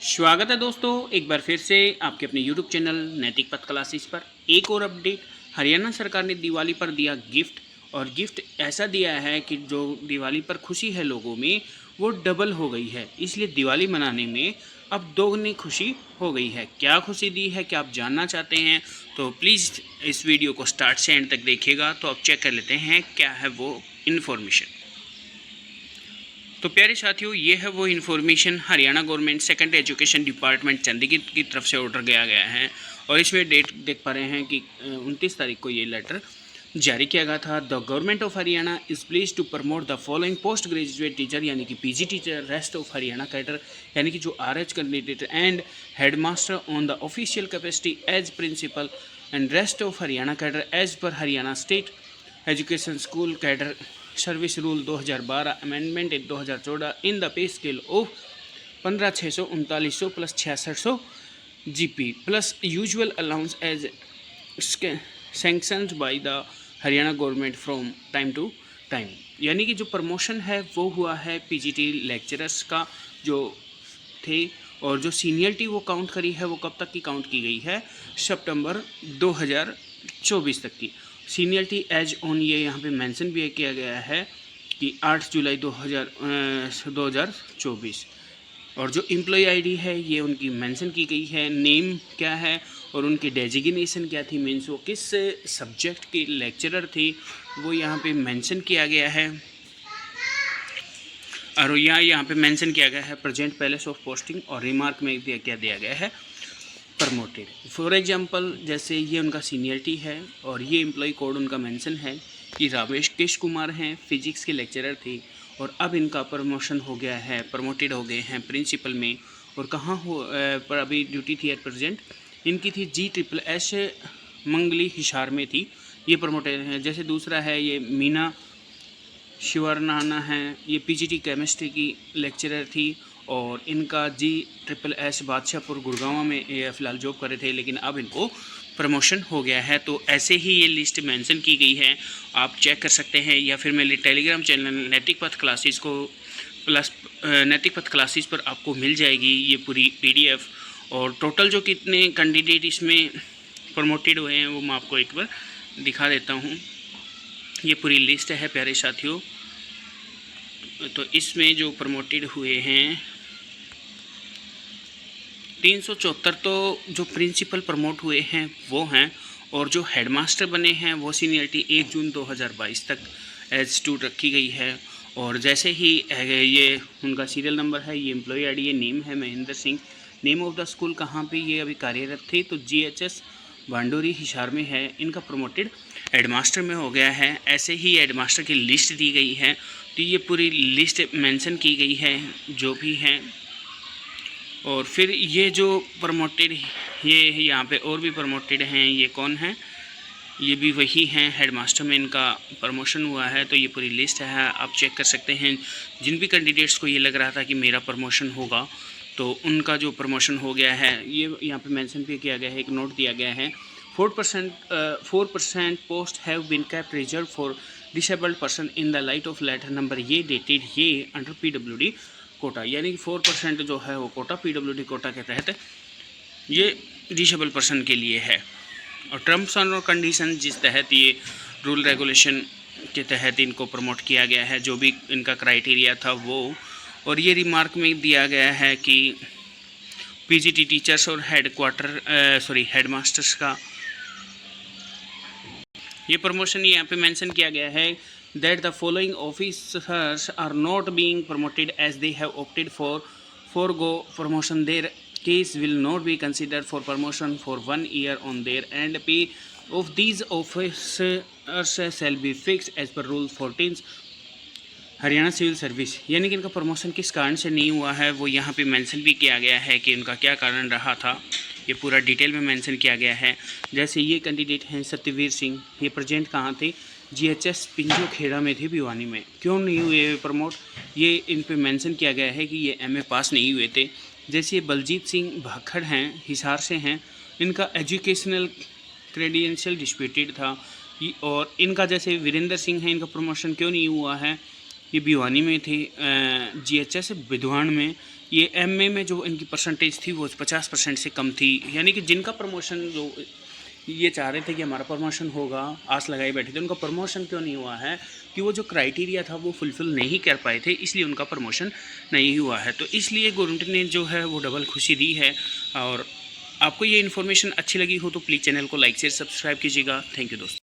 स्वागत है दोस्तों, एक बार फिर से आपके अपने YouTube चैनल नैतिक पथ क्लासेस पर एक और अपडेट। हरियाणा सरकार ने दिवाली पर दिया गिफ्ट, और गिफ्ट ऐसा दिया है कि जो दिवाली पर खुशी है लोगों में वो डबल हो गई है। इसलिए दिवाली मनाने में अब दोगुनी खुशी हो गई है। क्या खुशी दी है, क्या आप जानना चाहते हैं तो प्लीज़ इस वीडियो को स्टार्ट से एंड तक देखिएगा। तो आप चेक कर लेते हैं क्या है वो इन्फॉर्मेशन। तो प्यारे साथियों, ये है वो information Haryana government second education department Chandigarh की तरफ से ऑर्डर किया गया है। और इसमें डेट देख पा रहे हैं कि 29 तारीख को ये लेटर जारी किया गया था। The government of Haryana is pleased to promote the following post graduate teacher यानी कि PG teacher rest of Haryana cadre यानी कि जो RH candidate and head master on the official capacity as principal and rest of Haryana cadre as per Haryana state education school cadre service rule 2012 amendment 2014 in the pay scale of 15,600 3900 plus 6600 GP plus usual allowance as sanctioned by the Haryana government from time to time. यानी कि जो promotion है वो हुआ है PGT lecturers का जो थे, और जो सीनियरिटी वो काउंट करी है वो कब तक की काउंट की गई है, सितंबर 2024 तक की सीनियरिटी एज ऑन। ये यहाँ पे मेंशन भी किया गया है कि 8 जुलाई 2024। और जो एम्प्लॉय आईडी है ये उनकी मेंशन की गई है, नेम क्या है और उनकी डेजिग्नेशन क्या थी, मीन्स वो किस सब्जेक्ट के लेक्चरर थे वो यहाँ पे मेंशन किया गया है। और यहाँ पे मेंशन किया गया है प्रेजेंट प्लेस ऑफ पोस्टिंग, और रिमार्क में क्या दिया गया है, प्रमोटेड। फॉर एग्जांपल जैसे ये उनका सीनियरिटी है और ये एम्प्लॉय कोड उनका मेंशन है कि राजेश कुमार हैं, फिजिक्स के लेक्चरर थे और अब इनका प्रमोशन हो गया है, प्रमोटेड हो गए हैं प्रिंसिपल में। और कहाँ हो पर अभी ड्यूटी थी एट प्रेजेंट इनकी थी GSSS मंगली हिसार में थी, ये प्रमोटेड है। जैसे दूसरा है ये मीना शिवरनाना है, ये PGT केमिस्ट्री की लेक्चरर थी और इनका GSSS बादशाहपुर गुड़गांव में ये फ़िलहाल जॉब कर रहे थे, लेकिन अब इनको प्रमोशन हो गया है। तो ऐसे ही ये लिस्ट मेंशन की गई है, आप चेक कर सकते हैं, या फिर मेरे टेलीग्राम चैनल नैतिक पथ क्लासेस को प्लस नैतिक पथ क्लासेस पर आपको मिल जाएगी ये पूरी PDF। और टोटल जो कितने कैंडिडेट इसमें प्रमोटेड हुए हैं वो मैं आपको एक बार दिखा देता हूँ। ये पूरी लिस्ट है प्यारे साथियों। तो इसमें जो प्रमोटेड हुए हैं 374 तो जो प्रिंसिपल प्रमोट हुए हैं वो हैं, और जो हेडमास्टर बने हैं वो सीनियरिटी 1 जून 2022 तक एज 2 रखी गई है। और जैसे ही ये उनका सीरियल नंबर है, ये एम्प्लॉय आईडी, ये नेम है Mahendra Singh, name of the school कहाँ पे ये अभी कार्यरत थे तो GHS भांडोरी हिसार में है, इनका प्रमोटेड हेडमास्टर में हो गया है। ऐसे ही हेडमास्टर की लिस्ट दी गई है, तो ये पूरी लिस्ट मेंशन की गई है जो भी हैं। और फिर ये जो प्रमोटेड ये यहाँ पे और भी प्रमोटेड हैं, ये कौन हैं, ये भी वही हैं, हेडमास्टर में इनका प्रमोशन हुआ है। तो ये पूरी लिस्ट है, आप चेक कर सकते हैं। जिन भी कैंडिडेट्स को ये लग रहा था कि मेरा प्रमोशन होगा तो उनका जो प्रमोशन हो गया है, ये यहाँ पे मेंशन भी किया गया है, एक नोट दिया गया है। 4% post have been kept reserve for disabled person in the light of letter number ये डेटेड ये अंडर PWD कोटा। यानी कि 4% जो है वो कोटा PWD कोटा के तहत ये डिसेबल पर्सन के लिए है। और टर्म्स और कंडीशन जिस तहत ये रूल रेगुलेशन के तहत इनको प्रमोट किया गया है, जो भी इनका क्राइटेरिया था वो। और ये रिमार्क में दिया गया है कि PGT टीचर्स और हेड मास्टर्स का ये प्रमोशन यहाँ पे मेंशन किया गया है that the following officers are not being promoted as they have opted for forego promotion. Their case will not be considered for promotion for 1 year on their end. Pay of these officers shall be fixed as per rule 14 Haryana civil service. यानी कि इनका promotion किस कारण से नहीं हुआ है वो यहाँ पे मेंशन भी किया गया है कि उनका क्या कारण रहा था, ये पूरा डिटेल में मेंशन किया गया है। जैसे ये कैंडिडेट हैं सत्यवीर सिंह, ये प्रेजेंट कहाँ थे, GHS पिंजो खेड़ा में थे भिवानी में, क्यों नहीं हुए प्रमोट, ये इन पे मेंशन किया गया है कि ये MA पास नहीं हुए थे। जैसे ये बलजीत सिंह भाखड़ हैं, हिसार से हैं, इनका एजुकेशनल क्रेडेंशियल डिस्प्यूटेड था। और इनका जैसे वीरेंद्र सिंह है, इनका प्रमोशन क्यों नहीं हुआ है, ये भिवानी में थे GHS विद्वान में, ये एमए में जो इनकी परसेंटेज थी वो 50% से कम थी, यानी कि जिनका प्रमोशन जो ये चाह रहे थे कि हमारा प्रमोशन होगा, आस लगाए बैठे थे, उनका प्रमोशन क्यों नहीं हुआ है कि वो जो क्राइटेरिया था वो फुलफ़िल नहीं कर पाए थे, इसलिए उनका प्रमोशन नहीं हुआ है। तो इसलिए गवर्नमेंट ने जो है वो डबल खुशी दी है। और आपको ये इन्फॉर्मेशन अच्छी लगी हो तो प्लीज़ चैनल को लाइक शेयर सब्सक्राइब कीजिएगा। थैंक यू दोस्तों।